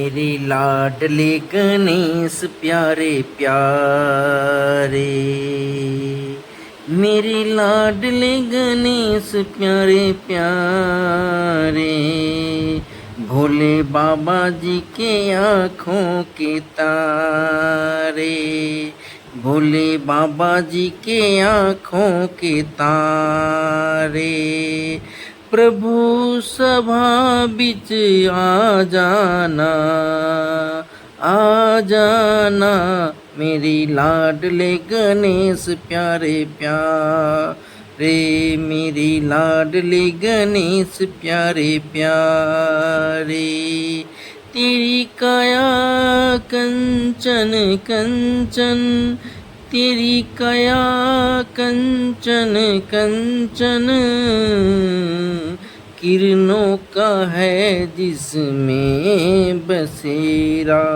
मेरे लाडले गणेश प्यारे प्यारे, मेरे लाडले गणेश प्यारे प्यारे, भोले बाबा जी के आँखों के तारे, भोले बाबा जी के आँखों के तारे। प्रभु सभा बिच आ जाना, आ जाना, मेरी लाडले गणेश प्यारे प्यारे, मेरी लाडले गणेश प्यारे प्यारे। तेरी काया कंचन कंचन, तेरी काया कंचन कंचन, किरणों का है जिसमें बसेरा,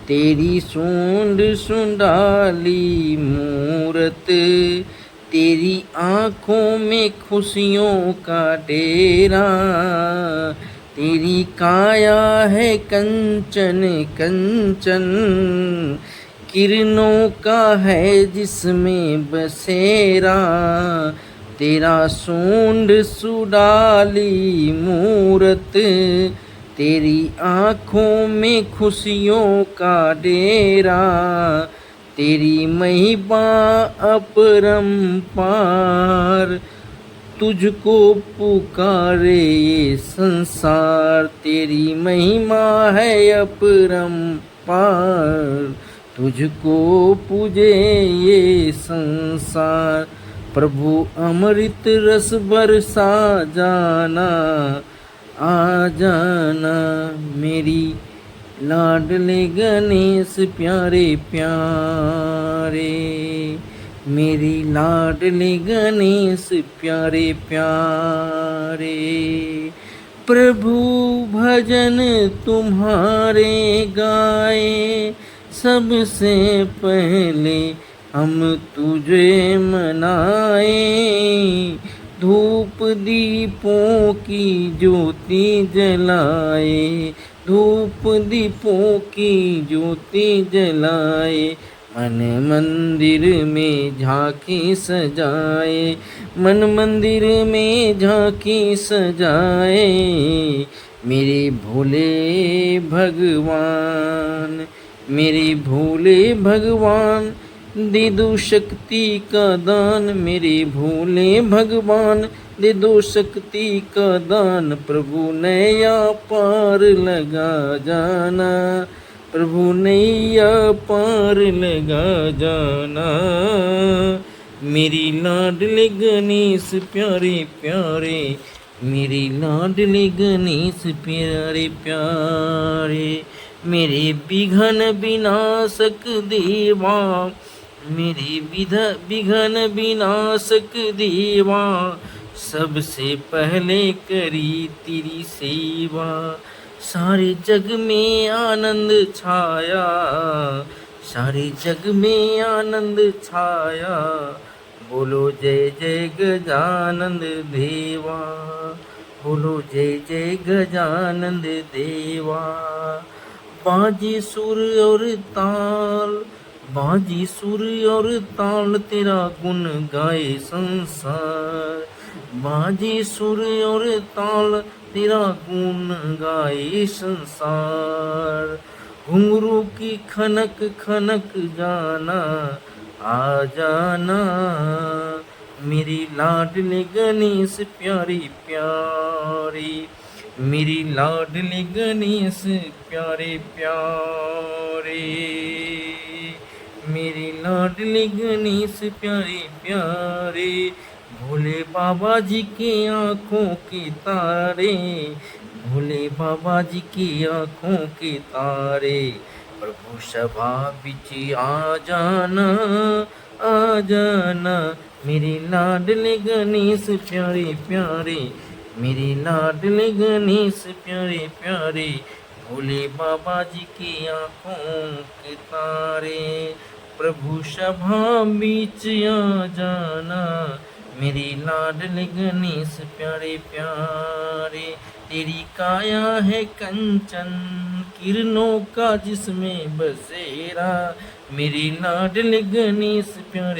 तेरी सूंड सुंडाली मूरत, तेरी आँखों में खुशियों का डेरा, तेरी काया है कंचन कंचन, किरणों का है जिसमें बसेरा, तेरा सूंड सुडाली मूरत, तेरी आँखों में खुशियों का डेरा, तेरी महिमा अपरंपार, तुझको पुकारे ये संसार, तेरी महिमा है अपरंपार, तुझको पूजे ये संसार। प्रभु अमृत रस बरसा जाना, आ जाना, मेरी लाडले गणेश प्यारे प्यारे, मेरी लाडले गणेश प्यारे प्यारे। प्रभु भजन तुम्हारे गाए, सबसे पहले हम तुझे मनाए, धूप दीपों की ज्योति जलाए, धूप दीपों की ज्योति जलाए, मन मंदिर में झांकी सजाए, मन मंदिर में झांकी सजाए, मेरे भोले भगवान, मेरे भोले भगवान, दे दो शक्ति का दान, मेरे भोले भगवान, दे दो शक्ति का दान। प्रभु नैया पार लगा जाना, प्रभु नैया पार लगा जाना, मेरी लाडले गणेश प्यारे प्यारे, मेरी लाडले गणेश प्यारे प्यारे, मेरे विघ्न विनाशक देवा, मेरे विघ्न विनाशक देवा, सबसे पहले करी तेरी सेवा, सारे जग में आनंद छाया, सारे जग में आनंद छाया, बोलो जय जय गजानंद देवा, बोलो जय जय गजानंद देवा। बाजी सुर और ताल, बाजी सुर और ताल, तेरा गुण गाए संसार, बाजी सुर और ताल, तेरा गुण गाए संसार। घुंघरू की खनक खनक जाना, आ जाना, मेरी लाडले गणेश प्यारी प्यारी, मेरी लाडले गणेश प्यारे प्यारे, मेरी लाडले गणेश प्यारे प्यारे, भोले बाबा जी के आँखों के तारे, भोले बाबा जी की आँखों के तारे। प्रभु सभा बिच आ जाना, आ जाना, मेरे लाडले गणेश प्यारे प्यारे, मेरे लाडले गणेश प्यारे प्यारे, भोले बाबा जी की आँखों के तारे। प्रभु सभा बीच आ जाना, मेरी लाडले गणेश प्यारे प्यारे, तेरी काया है कंचन किरणों का जिसमें बसेरा, मेरी लाडली गणेश प्यारे।